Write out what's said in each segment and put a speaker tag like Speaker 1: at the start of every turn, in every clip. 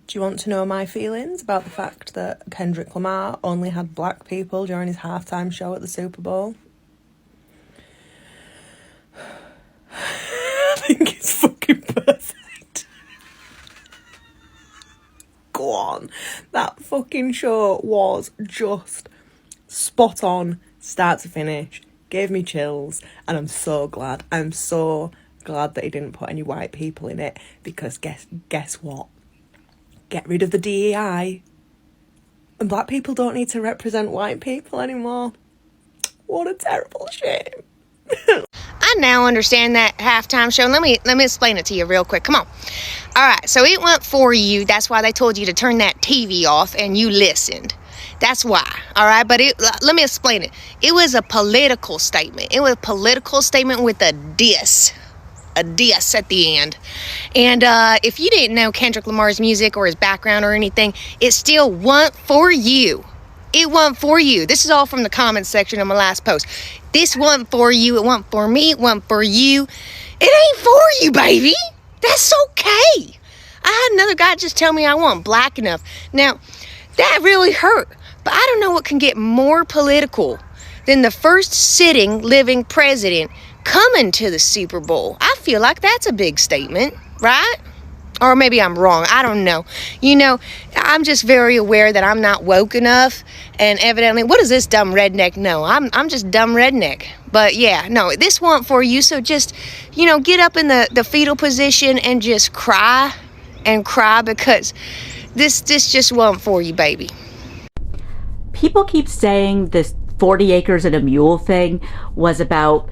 Speaker 1: Do you want to know my feelings about the fact that Kendrick Lamar only had black people during his halftime show at the Super Bowl? I think it's fucking perfect. Go on. That fucking show was just spot on, start to finish. Gave me chills, and I'm so glad. I'm so glad that he didn't put any white people in it, because guess what? Get rid of the DEI, and black people don't need to represent white people anymore. What a terrible shame.
Speaker 2: I now understand that halftime show. Let me explain it to you real quick. Come on. All right, so it went for you. That's why they told you to turn that TV off, and you listened. That's why. All right, but let me explain it. It was a political statement. It was a political statement with a diss at the end. And if you didn't know Kendrick Lamar's music or his background or anything, it still wasn't for you. It wasn't for you. This is all from the comments section of my last post. This wasn't for you. It wasn't for me. It wasn't for you. It ain't for you, baby. That's okay. I had another guy just tell me I wasn't black enough. Now, that really hurt. But I don't know what can get more political than the first sitting living president coming to the Super Bowl. I feel like that's a big statement, right? Or maybe I'm wrong. I don't know. You know, I'm just very aware that I'm not woke enough. And evidently, what does this dumb redneck know? I'm just dumb redneck. But yeah, no, this wasn't for you. So just, you know, get up in the fetal position and just cry and cry, because this just wasn't for you, baby.
Speaker 3: People keep saying this 40 acres and a mule thing was about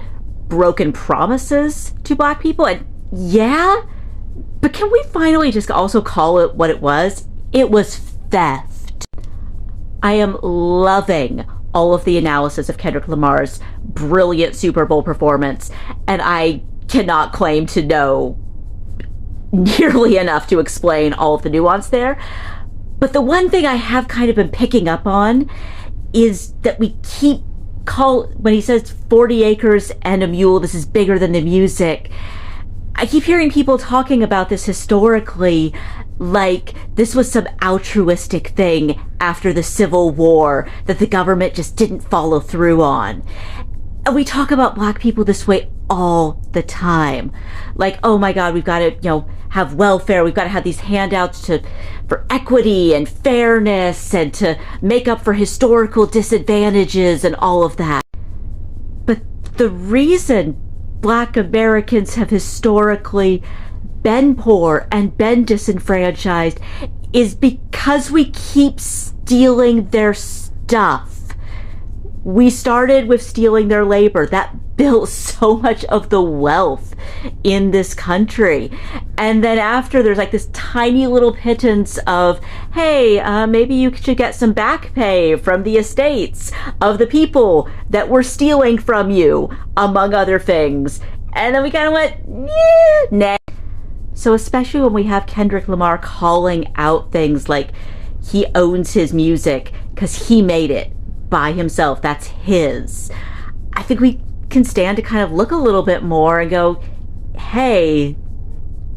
Speaker 3: broken promises to black people. And yeah, but can we finally just also call it what it was? It was theft. I am loving all of the analysis of Kendrick Lamar's brilliant Super Bowl performance, and I cannot claim to know nearly enough to explain all of the nuance there. But the one thing I have kind of been picking up on is that we keep when he says 40 acres and a mule, this is bigger than the music. I keep hearing people talking about this historically like this was some altruistic thing after the Civil War that the government just didn't follow through on. And we talk about black people this way all the time. Like, oh my God, we've got to, have welfare. We've got to have these handouts for equity and fairness and to make up for historical disadvantages and all of that. But the reason black Americans have historically been poor and been disenfranchised is because we keep stealing their stuff. We started with stealing their labor. That built so much of the wealth in this country. And then after, there's like this tiny little pittance of, hey, maybe you should get some back pay from the estates of the people that were stealing from you, among other things. And then we kind of went, nah. So especially when we have Kendrick Lamar calling out things like he owns his music because he made it by himself, that's his. I think we can stand to kind of look a little bit more and go, hey,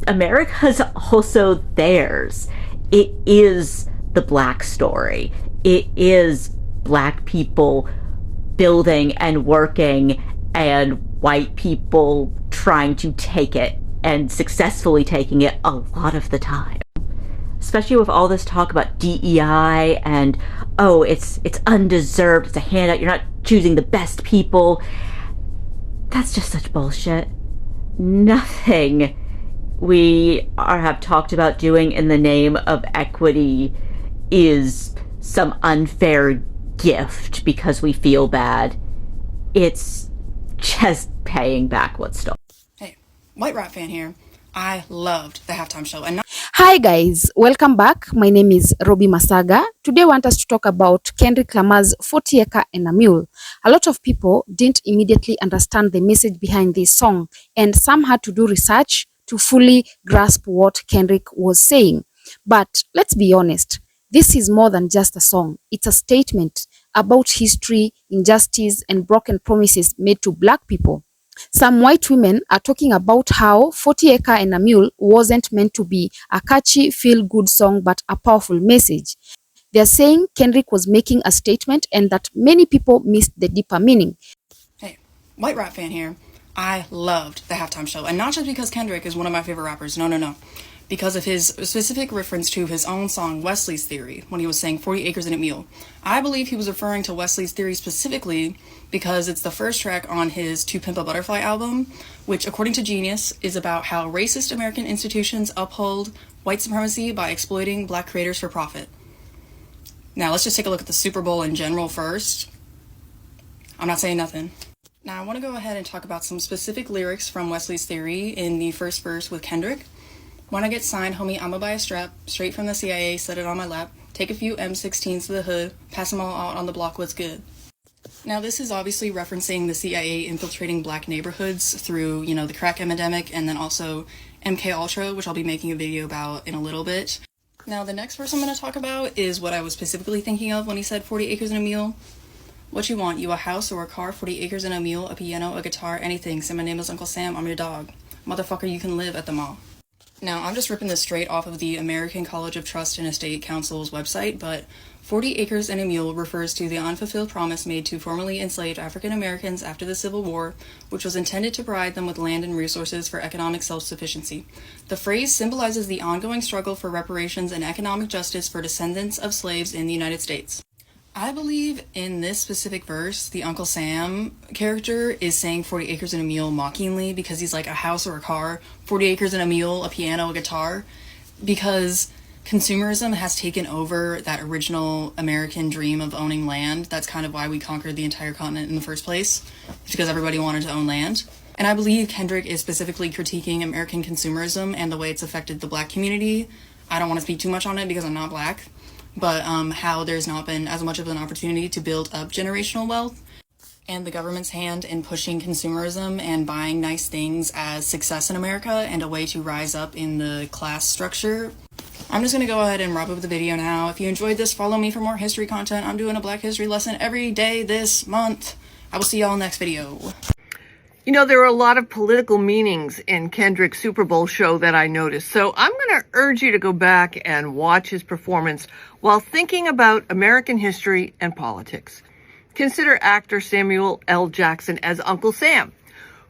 Speaker 3: America's also theirs. It is the black story. It is black people building and working and white people trying to take it and successfully taking it a lot of the time. Especially with all this talk about DEI and, oh, it's undeserved, it's a handout, you're not choosing the best people. That's just such bullshit. Nothing we have talked about doing in the name of equity is some unfair gift because we feel bad. It's just paying back what's stolen.
Speaker 4: Hey, White Rap fan here. I loved the halftime show. And
Speaker 5: Hi guys, welcome back. My name is Robbie Masaga. Today I want us to talk about Kendrick Lamar's 40 Acre and a Mule. A lot of people didn't immediately understand the message behind this song, and some had to do research to fully grasp what Kendrick was saying. But let's be honest, this is more than just a song. It's a statement about history, injustice, and broken promises made to black people. Some white women are talking about how 40 Acre and a Mule wasn't meant to be a catchy feel-good song but a powerful message. They're saying Kendrick was making a statement and that many people missed the deeper meaning.
Speaker 4: Hey, white rap fan here. I loved the halftime show, and not just because Kendrick is one of my favorite rappers, no. Because of his specific reference to his own song Wesley's Theory when he was saying 40 acres and a mule. I believe he was referring to Wesley's Theory specifically because it's the first track on his To Pimp a Butterfly album, which, according to Genius, is about how racist American institutions uphold white supremacy by exploiting black creators for profit. Now, let's just take a look at the Super Bowl in general first. I'm not saying nothing. Now, I want to go ahead and talk about some specific lyrics from Wesley's Theory in the first verse with Kendrick. When I get signed, homie, I'ma buy a strap, straight from the CIA, set it on my lap, take a few M16s to the hood, pass them all out on the block, what's good? Now, this is obviously referencing the CIA infiltrating black neighborhoods through, the crack epidemic, and then also MK Ultra, which I'll be making a video about in a little bit. Now, the next verse I'm going to talk about is what I was specifically thinking of when he said 40 acres and a mule. What you want? You a house or a car, 40 acres and a mule, a piano, a guitar, anything. Say my name is Uncle Sam, I'm your dog. Motherfucker, you can live at the mall. Now, I'm just ripping this straight off of the American College of Trust and Estate Council's website, but 40 acres and a mule refers to the unfulfilled promise made to formerly enslaved African Americans after the Civil War, which was intended to provide them with land and resources for economic self-sufficiency. The phrase symbolizes the ongoing struggle for reparations and economic justice for descendants of slaves in the United States. I believe in this specific verse, the Uncle Sam character is saying 40 acres and a mule mockingly because he's like a house or a car, 40 acres and a mule, a piano, a guitar, because consumerism has taken over that original American dream of owning land. That's kind of why we conquered the entire continent in the first place. It's because everybody wanted to own land. And I believe Kendrick is specifically critiquing American consumerism and the way it's affected the black community. I don't want to speak too much on it because I'm not black. But how there's not been as much of an opportunity to build up generational wealth, and the government's hand in pushing consumerism and buying nice things as success in America and a way to rise up in the class structure. I'm just going to go ahead and wrap up the video now. If you enjoyed this, follow me for more history content. I'm doing a Black History lesson every day this month. I will see y'all next video.
Speaker 1: There are a lot of political meanings in Kendrick's Super Bowl show that I noticed, so I'm going to urge you to go back and watch his performance while thinking about American history and politics. Consider actor Samuel L. Jackson as Uncle Sam.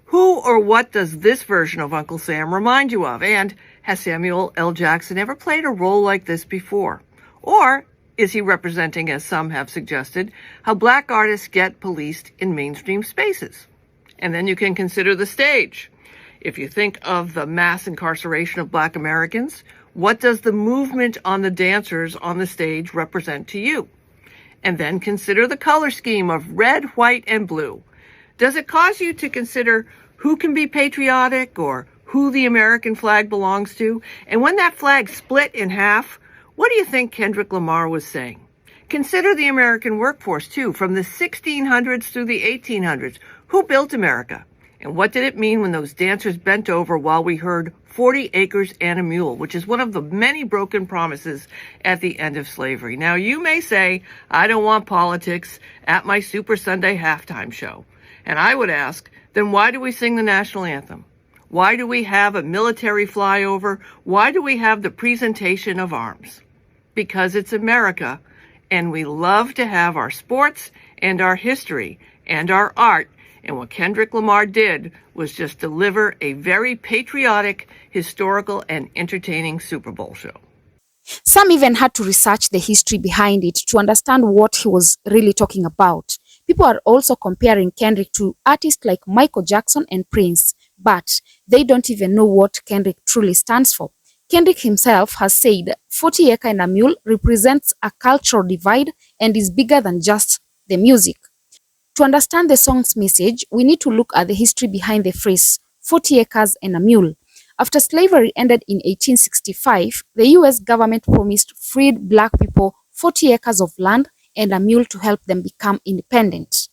Speaker 1: Who or what does this version of Uncle Sam remind you of? And has Samuel L. Jackson ever played a role like this before? Or is he representing, as some have suggested, how black artists get policed in mainstream spaces? And then you can consider the stage. If you think of the mass incarceration of black Americans, what does the movement on the dancers on the stage represent to you? And then consider the color scheme of red, white, and blue. Does it cause you to consider who can be patriotic or who the American flag belongs to? And when that flag split in half, what do you think Kendrick Lamar was saying? Consider the American workforce, too, from the 1600s through the 1800s. Who built America? And what did it mean when those dancers bent over while we heard 40 acres and a mule, which is one of the many broken promises at the end of slavery? Now, you may say, I don't want politics at my Super Sunday halftime show. And I would ask, then why do we sing the national anthem? Why do we have a military flyover? Why do we have the presentation of arms? Because it's America, and we love to have our sports and our history and our art. And what Kendrick Lamar did was just deliver a very patriotic, historical, and entertaining Super Bowl show.
Speaker 5: Some even had to research the history behind it to understand what he was really talking about. People are also comparing Kendrick to artists like Michael Jackson and Prince, but they don't even know what Kendrick truly stands for. Kendrick himself has said 40 Acre and a Mule represents a cultural divide and is bigger than just the music. To understand the song's message, we need to look at the history behind the phrase 40 acres and a mule. After slavery ended in 1865, the US government promised freed black people 40 acres of land and a mule to help them become independent.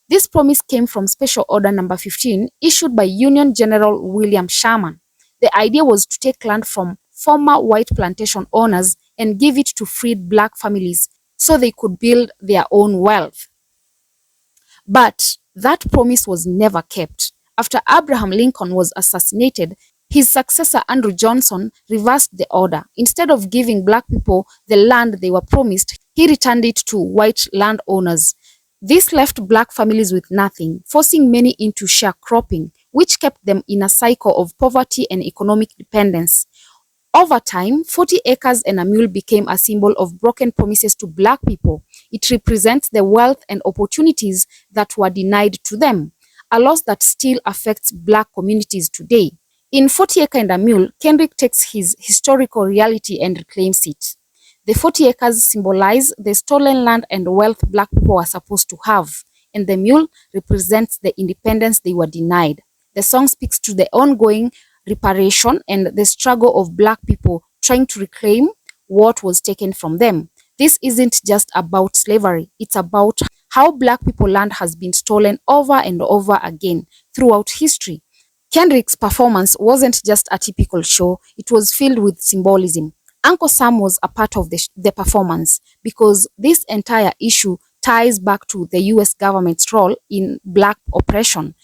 Speaker 5: This promise came from Special Order Number 15, issued by Union General William Sherman. The idea was to take land from former white plantation owners and give it to freed black families so they could build their own wealth. But that promise was never kept. After Abraham Lincoln was assassinated, his successor Andrew Johnson reversed the order. Instead of giving black people the land they were promised, he returned it to white landowners. This left black families with nothing, forcing many into sharecropping, which kept them in a cycle of poverty and economic dependence. Over time, 40 acres and a mule became a symbol of broken promises to black people. It represents the wealth and opportunities that were denied to them, a loss that still affects black communities today. In 40 Acre and a Mule, Kendrick takes his historical reality and reclaims it. The 40 acres symbolize the stolen land and wealth black people were supposed to have, and the mule represents the independence they were denied. The song speaks to the ongoing reparation and the struggle of black people trying to reclaim what was taken from them. This isn't just about slavery, it's about how black people land has been stolen over and over again throughout history. Kendrick's performance wasn't just a typical show, it was filled with symbolism. Uncle Sam was a part of the performance because this entire issue ties back to the US government's role in black oppression.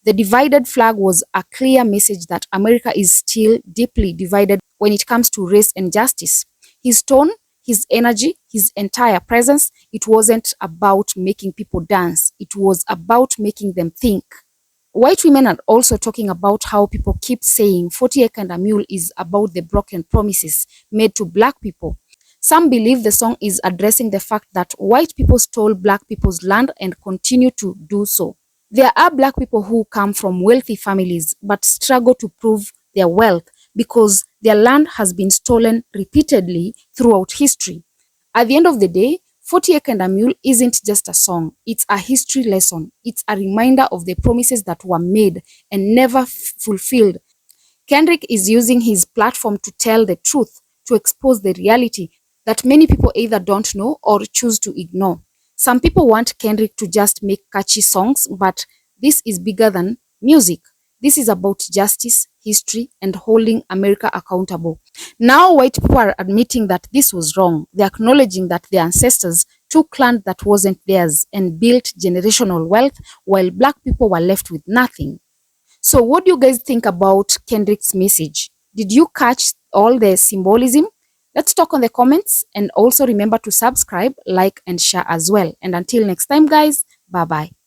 Speaker 5: The divided flag was a clear message that America is still deeply divided when it comes to race and justice. His tone, his energy, his entire presence, it wasn't about making people dance. It was about making them think. White women are also talking about how people keep saying 40 Acre and a Mule is about the broken promises made to black people. Some believe the song is addressing the fact that white people stole black people's land and continue to do so. There are black people who come from wealthy families but struggle to prove their wealth because their land has been stolen repeatedly throughout history. At the end of the day, 40 Acre and a Mule isn't just a song, it's a history lesson. It's a reminder of the promises that were made and never fulfilled. Kendrick is using his platform to tell the truth, to expose the reality that many people either don't know or choose to ignore. Some people want Kendrick to just make catchy songs, but this is bigger than music. This is about justice, history, and holding America accountable. Now white people are admitting that this was wrong. They're acknowledging that their ancestors took land that wasn't theirs and built generational wealth while black people were left with nothing. So what do you guys think about Kendrick's message? Did you catch all the symbolism? Let's talk on the comments, and also remember to subscribe, like, and share as well. And until next time, guys, bye-bye.